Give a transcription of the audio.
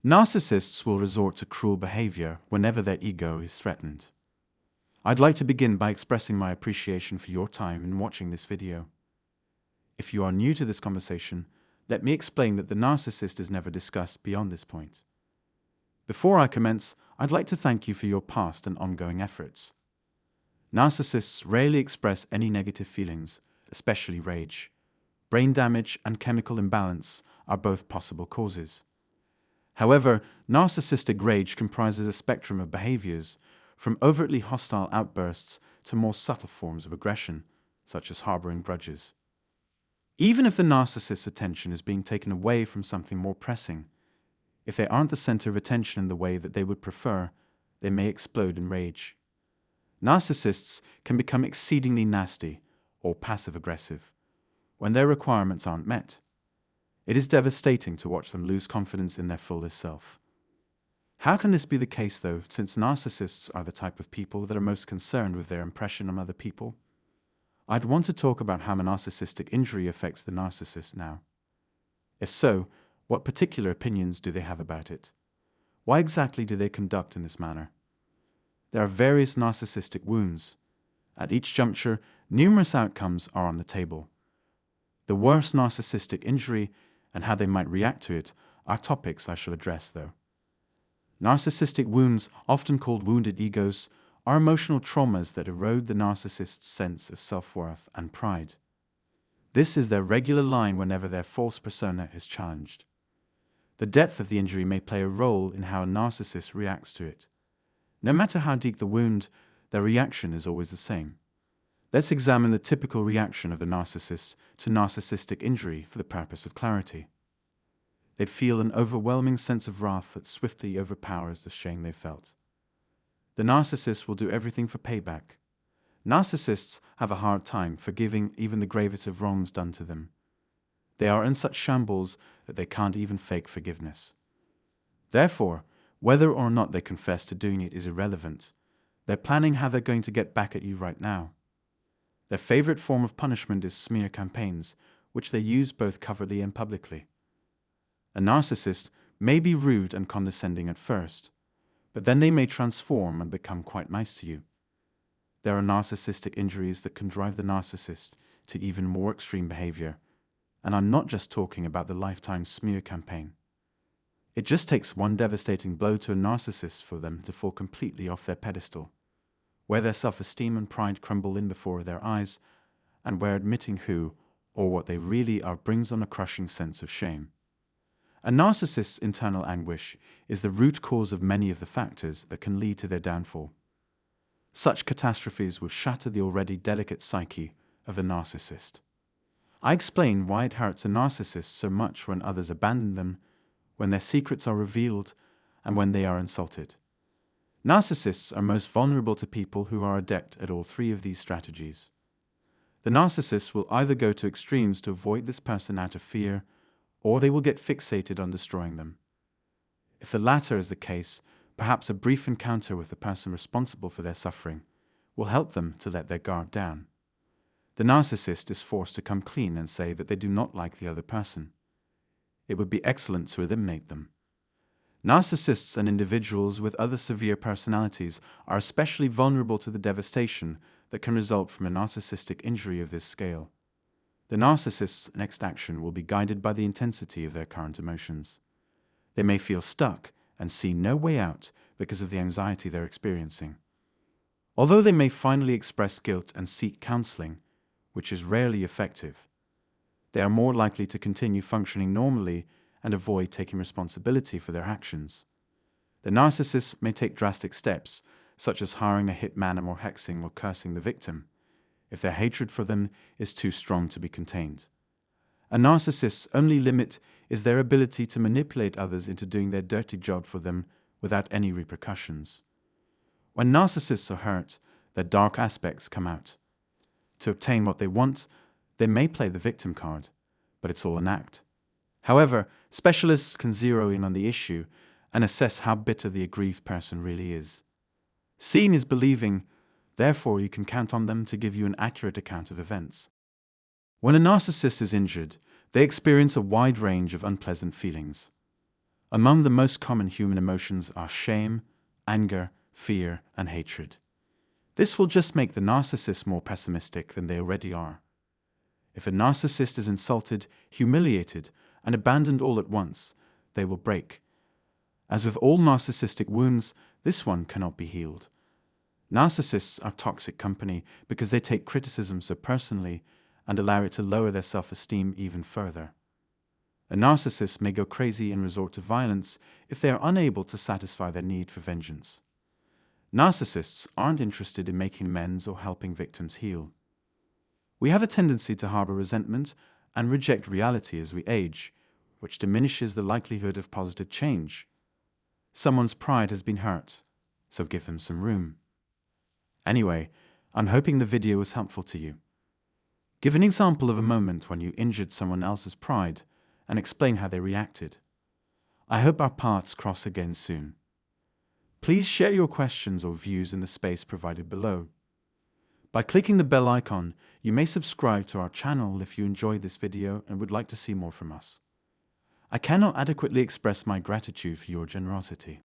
Narcissists will resort to cruel behavior whenever their ego is threatened. I'd like to begin by expressing my appreciation for your time in watching this video. If you are new to this conversation, let me explain that the narcissist is never discussed beyond this point. Before I commence, I'd like to thank you for your past and ongoing efforts. Narcissists rarely express any negative feelings, especially rage. Brain damage and chemical imbalance are both possible causes. However, narcissistic rage comprises a spectrum of behaviors, from overtly hostile outbursts to more subtle forms of aggression, such as harboring grudges. Even if the narcissist's attention is being taken away from something more pressing, if they aren't the center of attention in the way that they would prefer, they may explode in rage. Narcissists can become exceedingly nasty or passive-aggressive when their requirements aren't met. It is devastating to watch them lose confidence in their fullest self. How can this be the case, though, since narcissists are the type of people that are most concerned with their impression on other people? I'd want to talk about how a narcissistic injury affects the narcissist now. If so, what particular opinions do they have about it? Why exactly do they conduct in this manner? There are various narcissistic wounds. At each juncture, numerous outcomes are on the table. The worst narcissistic injury and how they might react to it are topics I shall address, though. Narcissistic wounds, often called wounded egos, are emotional traumas that erode the narcissist's sense of self-worth and pride. This is their regular line whenever their false persona is challenged. The depth of the injury may play a role in how a narcissist reacts to it. No matter how deep the wound, their reaction is always the same. Let's examine the typical reaction of the narcissist to narcissistic injury for the purpose of clarity. They'd feel an overwhelming sense of wrath that swiftly overpowers the shame they felt. The narcissist will do everything for payback. Narcissists have a hard time forgiving even the gravest of wrongs done to them. They are in such shambles that they can't even fake forgiveness. Therefore, whether or not they confess to doing it is irrelevant. They're planning how they're going to get back at you right now. Their favorite form of punishment is smear campaigns, which they use both covertly and publicly. A narcissist may be rude and condescending at first, but then they may transform and become quite nice to you. There are narcissistic injuries that can drive the narcissist to even more extreme behavior, and I'm not just talking about the lifetime smear campaign. It just takes one devastating blow to a narcissist for them to fall completely off their pedestal, where their self-esteem and pride crumble in before their eyes, and where admitting who or what they really are brings on a crushing sense of shame. A narcissist's internal anguish is the root cause of many of the factors that can lead to their downfall. Such catastrophes will shatter the already delicate psyche of a narcissist. I explain why it hurts a narcissist so much when others abandon them, when their secrets are revealed, and when they are insulted. Narcissists are most vulnerable to people who are adept at all three of these strategies. The narcissist will either go to extremes to avoid this person out of fear, or they will get fixated on destroying them. If the latter is the case, perhaps a brief encounter with the person responsible for their suffering will help them to let their guard down. The narcissist is forced to come clean and say that they do not like the other person. It would be excellent to eliminate them. Narcissists and individuals with other severe personalities are especially vulnerable to the devastation that can result from a narcissistic injury of this scale. The narcissist's next action will be guided by the intensity of their current emotions. They may feel stuck and see no way out because of the anxiety they're experiencing. Although they may finally express guilt and seek counseling, which is rarely effective, they are more likely to continue functioning normally and avoid taking responsibility for their actions. The narcissist may take drastic steps, such as hiring a hitman or hexing or cursing the victim, if their hatred for them is too strong to be contained. A narcissist's only limit is their ability to manipulate others into doing their dirty job for them without any repercussions. When narcissists are hurt, their dark aspects come out. To obtain what they want, they may play the victim card, but it's all an act. However, specialists can zero in on the issue and assess how bitter the aggrieved person really is. Seeing is believing, therefore you can count on them to give you an accurate account of events. When a narcissist is injured, they experience a wide range of unpleasant feelings. Among the most common human emotions are shame, anger, fear, and hatred. This will just make the narcissist more pessimistic than they already are. If a narcissist is insulted, humiliated, and abandoned all at once, they will break. As with all narcissistic wounds, this one cannot be healed. Narcissists are toxic company because they take criticism so personally and allow it to lower their self-esteem even further. A narcissist may go crazy and resort to violence if they are unable to satisfy their need for vengeance. Narcissists aren't interested in making amends or helping victims heal. We have a tendency to harbor resentment and reject reality as we age, which diminishes the likelihood of positive change. Someone's pride has been hurt, so give them some room. Anyway, I'm hoping the video was helpful to you. Give an example of a moment when you injured someone else's pride and explain how they reacted. I hope our paths cross again soon. Please share your questions or views in the space provided below. By clicking the bell icon, you may subscribe to our channel if you enjoyed this video and would like to see more from us. I cannot adequately express my gratitude for your generosity.